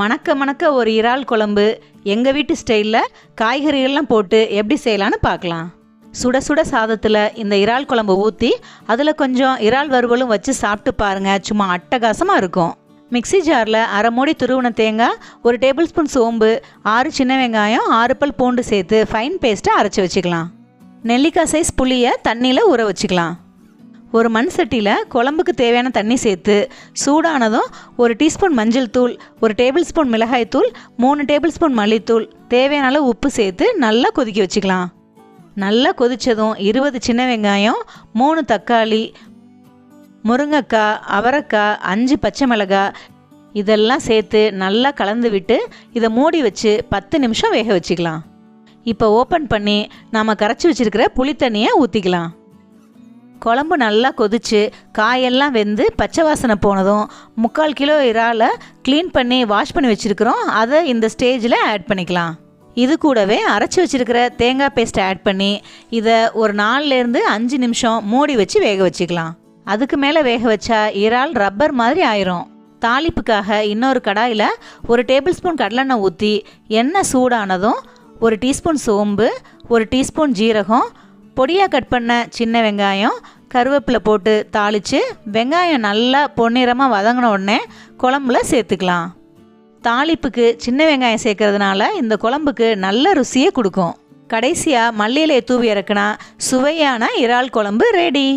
மணக்க மணக்க ஒரு இறால் குழம்பு எங்கள் வீட்டு ஸ்டைலில் காய்கறிகள்லாம் போட்டு எப்படி செய்யலான்னு பார்க்கலாம். சுட சுட சாதத்தில் இந்த இறால் குழம்பு ஊற்றி அதில் கொஞ்சம் இறால் வறுவலும் வச்சு சாப்பிட்டு பாருங்கள். சும்மா அட்டகாசமாக இருக்கும். மிக்ஸி ஜாரில் அரை மூடி துருவின தேங்காய், 1 டேபிள் ஸ்பூன் சோம்பு, 6 சின்ன வெங்காயம், 6 பல் பூண்டு சேர்த்து ஃபைன் பேஸ்ட்டாக அரைச்சி வச்சுக்கலாம். நெல்லிக்காய் சைஸ் புளியை தண்ணியில் ஊற வச்சுக்கலாம். ஒரு மண் சட்டியில் குழம்புக்கு தேவையான தண்ணி சேர்த்து சூடானதும் 1 டீஸ்பூன் மஞ்சள் தூள், 1 டேபிள் ஸ்பூன் மிளகாய் தூள், 3 டேபிள் ஸ்பூன் மல்லித்தூள், தேவையான அளவு உப்பு சேர்த்து நல்லா கொதிக்க வச்சுக்கலாம். நல்லா கொதித்ததும் 20 சின்ன வெங்காயம், 3 தக்காளி, முருங்கைக்காய், அவரைக்காய், 5 பச்சை மிளகாய் இதெல்லாம் சேர்த்து நல்லா கலந்து விட்டு இதை மூடி வச்சு 10 நிமிஷம் வேக வச்சுக்கலாம். இப்போ ஓப்பன் பண்ணி நாம் கரைச்சி வச்சுருக்கிற புளி தண்ணியை ஊற்றிக்கலாம். குழம்பு நல்லா கொதிச்சு காயெல்லாம் வெந்து பச்சை வாசனை போனதும் 3/4 கிலோ இறாலை க்ளீன் பண்ணி வாஷ் பண்ணி வச்சுருக்கிறோம். அதை இந்த ஸ்டேஜில் ஆட் பண்ணிக்கலாம். இது கூடவே அரைச்சி வச்சுருக்கிற தேங்காய் பேஸ்ட்டை ஆட் பண்ணி இதை ஒரு 4லேருந்து 5 நிமிஷம் மூடி வச்சு வேக வச்சுக்கலாம். அதுக்கு மேலே வேக வச்சா இறால் ரப்பர் மாதிரி ஆயிரும். தாளிப்புக்காக இன்னொரு கடாயில் 1 டேபிள் ஸ்பூன் கடலெண்ணெய் ஊற்றி எண்ணெய் சூடானதும் 1 டீஸ்பூன் சோம்பு, 1 டீஸ்பூன் ஜீரகம், பொடியாக கட் பண்ண சின்ன வெங்காயம், கருவேப்பிலை போட்டு தாளித்து வெங்காயம் நல்லா பொன்னிறமாக வதங்கின உடனே குழம்புல சேர்த்துக்கலாம். தாளிப்புக்கு சின்ன வெங்காயம் சேர்க்கறதுனால இந்த குழம்புக்கு நல்ல ருசியை கொடுக்கும். கடைசியாக மல்லி இலையை தூவி இறக்குனா சுவையான இறால் குழம்பு ரெடி.